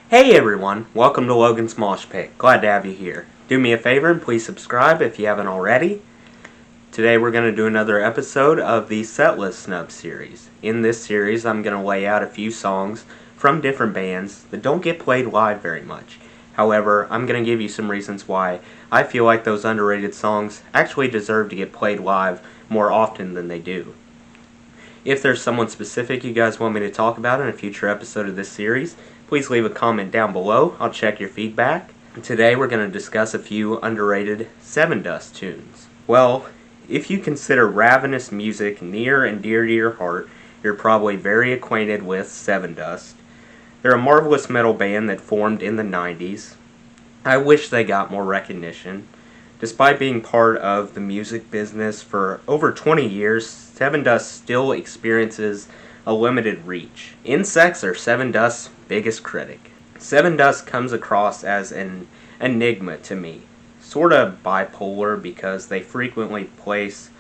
Hey everyone, welcome to Logan's Mosh Pit. Glad to have you here. Do me a favor and please subscribe if you haven't already. Today we're going to do another episode of the Setlist Snubs series. In this series I'm going to lay out a few songs from different bands that don't get played live very much. However, I'm going to give you some reasons why I feel like those underrated songs actually deserve to get played live more often than they do. If there's someone specific you guys want me to talk about in a future episode of this series, please leave a comment down below. I'll check your feedback. Today we're going to discuss a few underrated Sevendust tunes. Well, if you consider ravenous music near and dear to your heart, you're probably very acquainted with Sevendust. They're a marvelous metal band that formed in the 90s. I wish they got more recognition. Despite being part of the music business for over 20 years, Sevendust still experiences a limited reach. Insects are Sevendust's biggest critic. Sevendust comes across as an enigma to me, sorta bipolar because they frequently place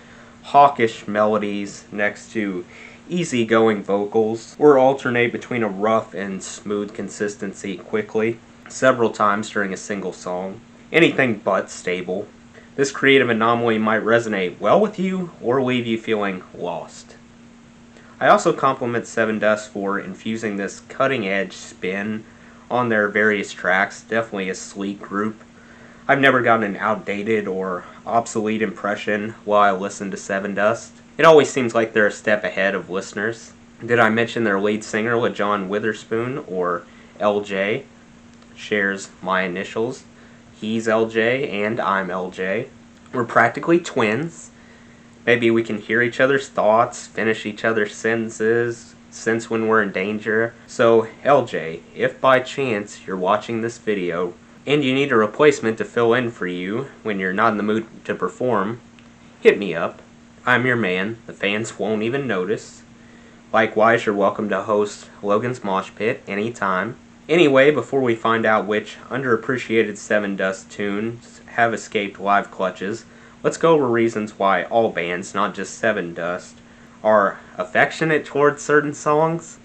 hawkish melodies next to easygoing vocals, or alternate between a rough and smooth consistency quickly, several times during a single song. Anything but stable. This creative anomaly might resonate well with you or leave you feeling lost. I also compliment Sevendust for infusing this cutting-edge spin on their various tracks. Definitely a sleek group. I've never gotten an outdated or obsolete impression while I listen to Sevendust. It always seems like they're a step ahead of listeners. Did I mention their lead singer, LaJohn Witherspoon, or LJ, shares my initials? He's LJ and I'm LJ. We're practically twins. Maybe we can hear each other's thoughts, finish each other's sentences, sense when we're in danger. So, LJ, if by chance you're watching this video and you need a replacement to fill in for you when you're not in the mood to perform, hit me up. I'm your man. The fans won't even notice. Likewise, you're welcome to host Logan's Mosh Pit anytime. Anyway, before we find out which underappreciated Sevendust tunes have escaped live clutches, let's go over reasons why all bands, not just Sevendust, are affectionate towards certain songs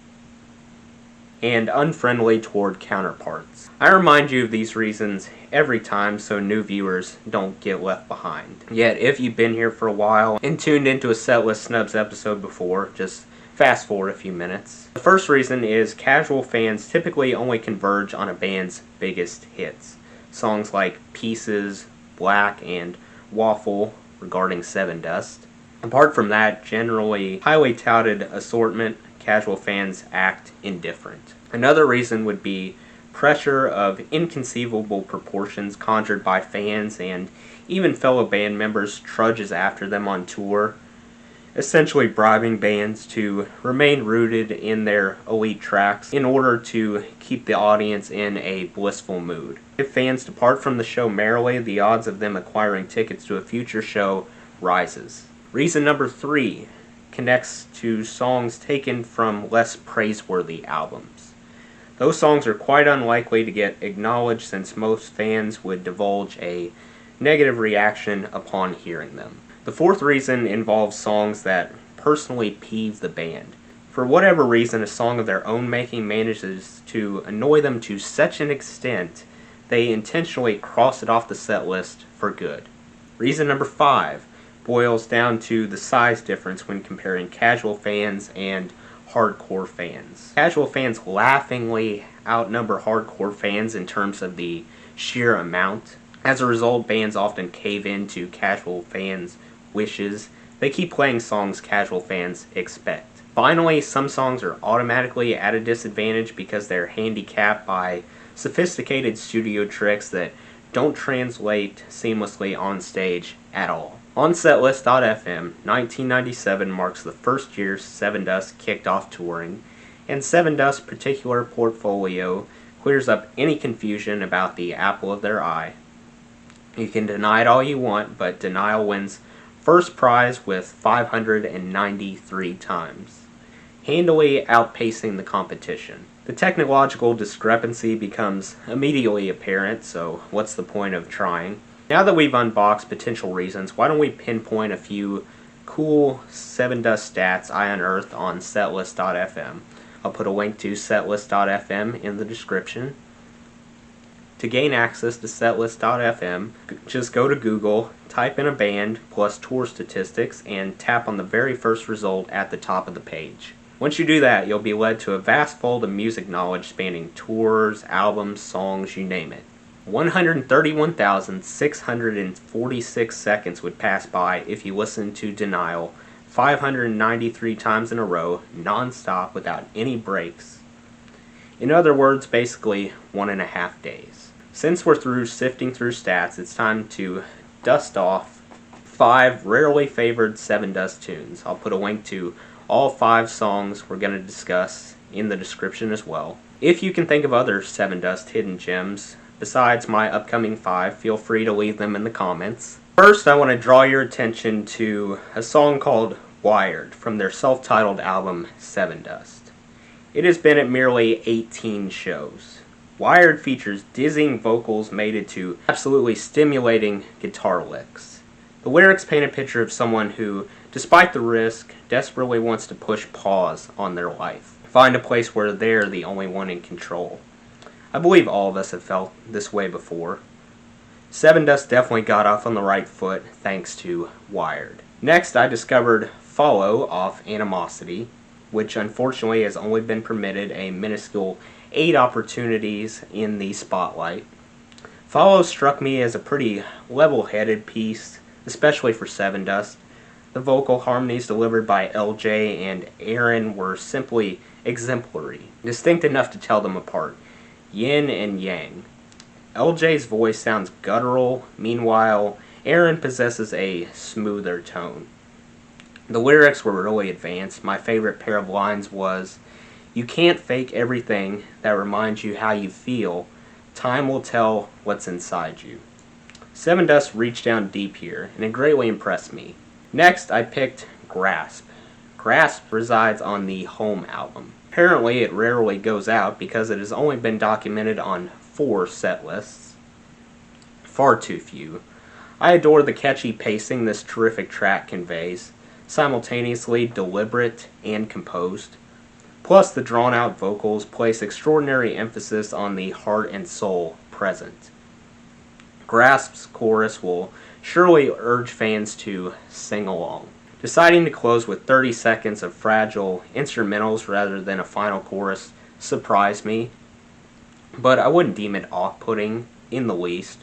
and unfriendly toward counterparts. I remind you of these reasons every time so new viewers don't get left behind. Yet, if you've been here for a while and tuned into a Setlist Snubs episode before, just fast forward a few minutes. The first reason is casual fans typically only converge on a band's biggest hits. Songs like Pieces, Black, and Waffle regarding Sevendust. Apart from that, generally highly touted assortment, casual fans act indifferent. Another reason would be pressure of inconceivable proportions conjured by fans and even fellow band members trudges after them on tour, essentially bribing bands to remain rooted in their elite tracks in order to keep the audience in a blissful mood. If fans depart from the show merrily, the odds of them acquiring tickets to a future show rises. Reason number 3 connects to songs taken from less praiseworthy albums. Those songs are quite unlikely to get acknowledged since most fans would divulge a negative reaction upon hearing them. The fourth reason involves songs that personally peeve the band. For whatever reason, a song of their own making manages to annoy them to such an extent they intentionally cross it off the set list for good. Reason number 5 boils down to the size difference when comparing casual fans and hardcore fans. Casual fans laughingly outnumber hardcore fans in terms of the sheer amount. As a result, bands often cave into casual fans' wishes. They keep playing songs casual fans expect. Finally, some songs are automatically at a disadvantage because they're handicapped by sophisticated studio tricks that don't translate seamlessly on stage at all. On Setlist.fm, 1997 marks the first year Sevendust kicked off touring, and Sevendust's particular portfolio clears up any confusion about the apple of their eye. You can deny it all you want, but denial wins first prize with 593 times, handily outpacing the competition. The technological discrepancy becomes immediately apparent, so what's the point of trying? Now that we've unboxed potential reasons, why don't we pinpoint a few cool Sevendust stats I unearthed on Setlist.fm. I'll put a link to Setlist.fm in the description. To gain access to Setlist.fm, just go to Google, type in a band plus tour statistics, and tap on the very first result at the top of the page. Once you do that, you'll be led to a vast fold of music knowledge spanning tours, albums, songs, you name it. 131,646 seconds would pass by if you listened to Denial 593 times in a row, non-stop, without any breaks. In other words, basically 1.5 days. Since we're through sifting through stats, it's time to dust off 5 rarely favored Sevendust tunes. I'll put a link to all 5 songs we're going to discuss in the description as well. If you can think of other Sevendust hidden gems besides my upcoming 5, feel free to leave them in the comments. First, I want to draw your attention to a song called Wired from their self-titled album Sevendust. It has been at merely 18 shows. Wired features dizzying vocals mated to absolutely stimulating guitar licks. The lyrics paint a picture of someone who, despite the risk, desperately wants to push pause on their life. Find a place where they're the only one in control. I believe all of us have felt this way before. Sevendust definitely got off on the right foot thanks to Wired. Next, I discovered Follow off Animosity, which unfortunately has only been permitted a minuscule 8 opportunities in the spotlight. Follow struck me as a pretty level-headed piece, especially for Sevendust. The vocal harmonies delivered by LJ and Aaron were simply exemplary, distinct enough to tell them apart. Yin and yang. LJ's voice sounds guttural, meanwhile, Aaron possesses a smoother tone. The lyrics were really advanced. My favorite pair of lines was, "You can't fake everything that reminds you how you feel. Time will tell what's inside you." Sevendust reached down deep here, and it greatly impressed me. Next, I picked Grasp. Grasp resides on the Home album. Apparently, it rarely goes out because it has only been documented on 4 set lists. Far too few. I adore the catchy pacing this terrific track conveys, simultaneously deliberate and composed. Plus, the drawn-out vocals place extraordinary emphasis on the heart and soul present. Grasp's chorus will surely urge fans to sing along. Deciding to close with 30 seconds of fragile instrumentals rather than a final chorus surprised me, but I wouldn't deem it off-putting in the least.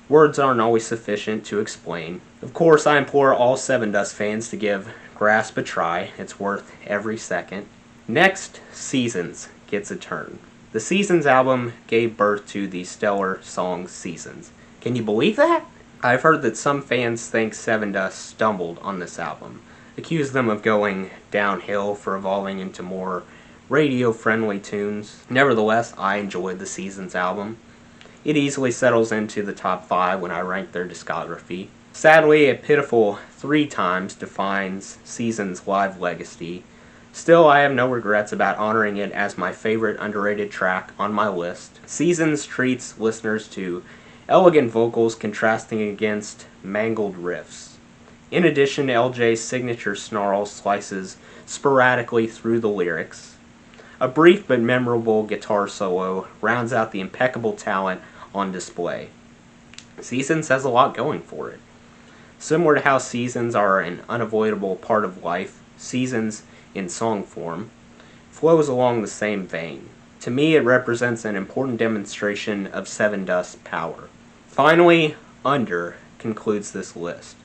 Words aren't always sufficient to explain. Of course, I implore all Sevendust fans to give Grasp a try. It's worth every second. Next, Seasons gets a turn. The Seasons album gave birth to the stellar song Seasons. Can you believe that? I've heard that some fans think Sevendust stumbled on this album, accuse them of going downhill for evolving into more radio-friendly tunes. Nevertheless, I enjoyed the Seasons album. It easily settles into the top 5 when I rank their discography. Sadly, a pitiful 3 times defines Seasons' live legacy. Still, I have no regrets about honoring it as my favorite underrated track on my list. Seasons treats listeners to elegant vocals contrasting against mangled riffs. In addition, LJ's signature snarl slices sporadically through the lyrics. A brief but memorable guitar solo rounds out the impeccable talent on display. Seasons has a lot going for it. Similar to how seasons are an unavoidable part of life, Seasons, in song form, flows along the same vein. To me, it represents an important demonstration of Sevendust's power. Finally, Under concludes this list.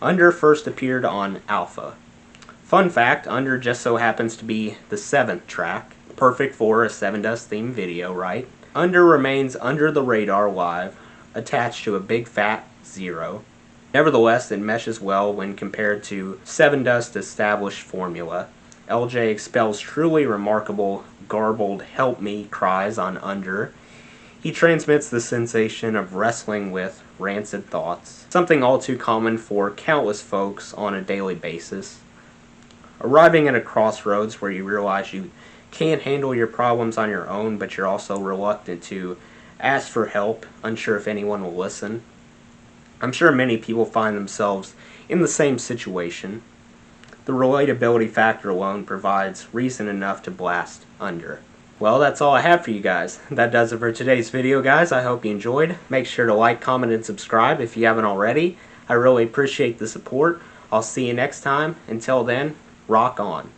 Under first appeared on Alpha. Fun fact, Under just so happens to be the 7th track. Perfect for a Sevendust themed video, right? Under remains under the radar live, attached to a big fat 0. Nevertheless, it meshes well when compared to Sevendust's established formula. LJ expels truly remarkable, garbled help me cries on Under. He transmits the sensation of wrestling with rancid thoughts, something all too common for countless folks on a daily basis. Arriving at a crossroads where you realize you can't handle your problems on your own, but you're also reluctant to ask for help, unsure if anyone will listen. I'm sure many people find themselves in the same situation. The relatability factor alone provides reason enough to blast Under. well, that's all I have for you guys. That does it for today's video, guys. I hope you enjoyed. Make sure to like, comment, and subscribe if you haven't already. I really appreciate the support. I'll see you next time. Until then, rock on.